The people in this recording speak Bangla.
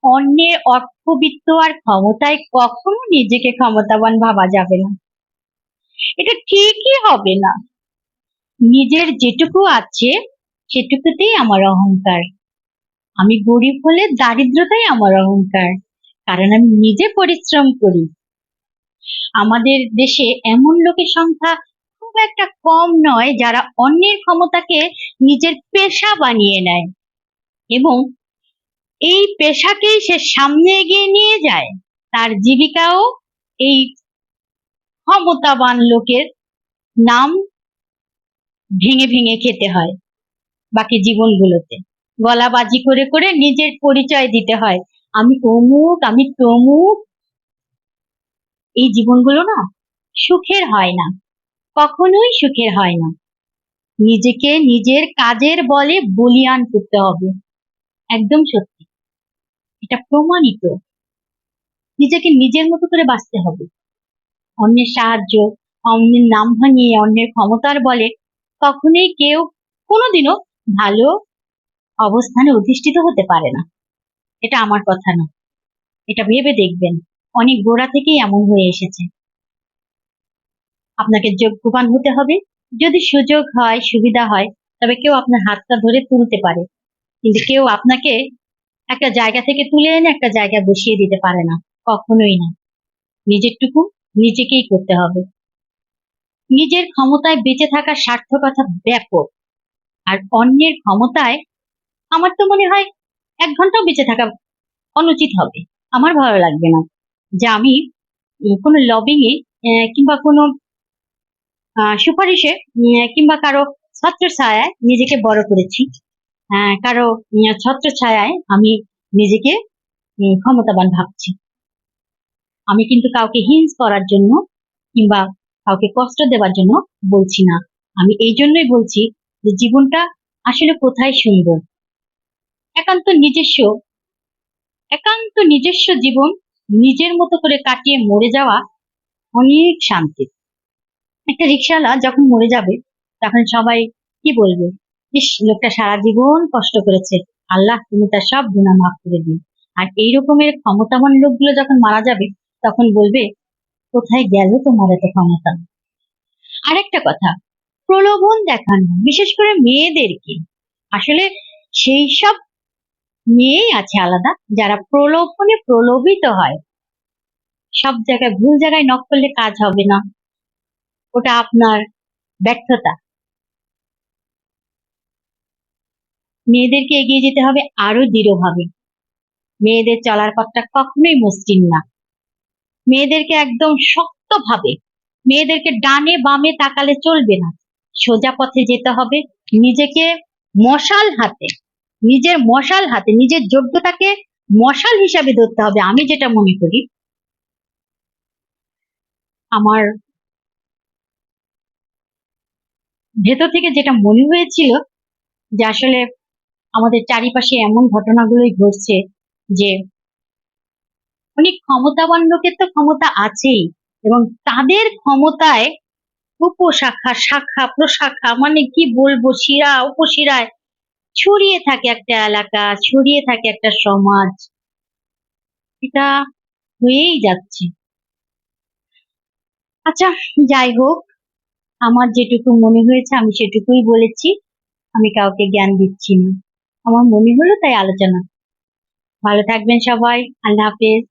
অন্যের অর্থবিত্ত আর ক্ষমতায় কখনো নিজেকে ক্ষমতাবান ভাবা যাবে না। এটা ঠিকই হবে না। নিজের যেটুকু আছে সেটুকুতেই আমার অহংকার। আমি গরিব হলে দারিদ্রতাই আমার অহংকার, কারণ আমি নিজে পরিশ্রম করি। আমাদের দেশে এমন লোকের সংখ্যা খুব একটা কম নয় যারা অন্যের ক্ষমতাকে নিজের পেশা বানিয়ে নেয় এবং এই পেশাকেই সে সামনে এগিয়ে নিয়ে যায়। তার জীবিকাও এই ক্ষমতাবান লোকের নাম ভেঙে ভেঙে খেতে হয় বাকি জীবনগুলোতে। গলাবাজি করে করে নিজের পরিচয় দিতে হয়, আমি অমুক, আমি তমুক। এই জীবনগুলো না সুখের হয় না, কখনোই সুখের হয় না। নিজেকে নিজের কাজের বলে বলিয়ান করতে হবে। একদম সত্যি, এটা প্রমাণিত। নিজেকে নিজের মতো করে বাঁচতে হবে। অন্যের সাহায্য, অন্যের নাম ভাঙিয়ে, অন্যের ক্ষমতার বলে কখনোই কেউ কোনোদিনও ভালো অবস্থানে অধিষ্ঠিত হতে পারে না। এটা আমার কথা না, এটা ভেবে দেখবেন, অনেক গোড়া থেকেই এমন হয়ে এসেছে। আপনাকে যোগ্যবান হতে হবে। যদি সুযোগ হয়, সুবিধা হয়, তবে কেউ আপনার হাতটা ধরে তুলতে পারে, কিন্তু কেউ আপনাকে একটা জায়গা থেকে তুলে এনে একটা জায়গায় বসিয়ে দিতে পারে না, কখনোই না। নিজেরটুকু নিজেকেই করতে হবে। নিজের ক্ষমতায় বেঁচে থাকার সার্থকতা ব্যাপক, আর অন্যের ক্ষমতায় আমার তো মনে হয় 1 ঘন্টাও বেঁচে থাকা অনুচিত হবে। আমার ভালো লাগবে না যে আমি কোনো লবিং এ কিংবা কোনো সুপারিশে কিংবা কারো ছত্রছায়ায় নিজেকে বড় করেছি, কারো ছত্রছায়ায় আমি নিজেকে ক্ষমতাবান ভাবছি। আমি কিন্তু কাউকে হিংস করার জন্য কিংবা কাউকে কষ্ট দেওয়ার জন্য বলছি না। আমি এই জন্যই বলছি যে জীবনটা আসলে কোথায় সুন্দর। একান্ত নিজস্ব, একান্ত নিজস্ব জীবন নিজের মতো করে কাটিয়ে মরে যাওয়া অনেক শান্তি। একটা রিক্সাওয়ালা যখন মরে যাবে তখন সবাই কি বলবে, ইস লোকটা সারা জীবন কষ্ট করেছে, আল্লাহ তুমি তার সব গুনাহ মাফ করে দিন। আর এই রকমের ক্ষমতাবান লোকগুলো যখন মারা যাবে তখন বলবে, কোথায় গেল তোমার এত ক্ষমতা। আরেকটা কথা, প্রলোভন দেখানো, বিশেষ করে মেয়েদেরকে। আসলে সেই সব মেয়েই আছে আলাদা যারা প্রলোভনে প্রলোভিত হয়। সব জায়গায় ভুল জায়গায় নক করলে কাজ হবে না, ওটা আপনার ব্যর্থতা। মেয়েদেরকে এগিয়ে যেতে হবে আরো দৃঢ়ভাবে। মেয়েদের চলার পথটা কখনোই মসৃণ না। মেয়েদেরকে একদম শক্তভাবে, মেয়েদেরকে ডানে বামে তাকালে চলবে না, সোজা পথে যেতে হবে। নিজেকে মশাল হাতে, নিজের মশাল হাতে, নিজের যোগ্যতাকে মশাল হিসাবে ধরতে হবে। আমি যেটা মনে করি, আমার ভেতর থেকে যেটা মনে হয়েছিল, যে আসলে আমাদের চারিপাশে এমন ঘটনাগুলোই ঘটছে যে অনেক ক্ষমতাবান লোকের তো ক্ষমতা আছেই, এবং তাদের ক্ষমতায় উপশাখা, শাখা, প্রশাখা, মানে কি বলবো, শিরা উপশিরায় ছড়িয়ে থাকে একটা এলাকা, ছড়িয়ে থাকে একটা সমাজ। এটা হয়েই যাচ্ছে। আচ্ছা, যাই হোক, আমার যেটুকু মনে হয়েছে আমি সেটুকুই বলেছি। আমি কাউকে জ্ঞান দিচ্ছি না, আমার মনে হলো তাই আলোচনা। ভালো থাকবেন সবাই, আল্লাহ হাফেজ।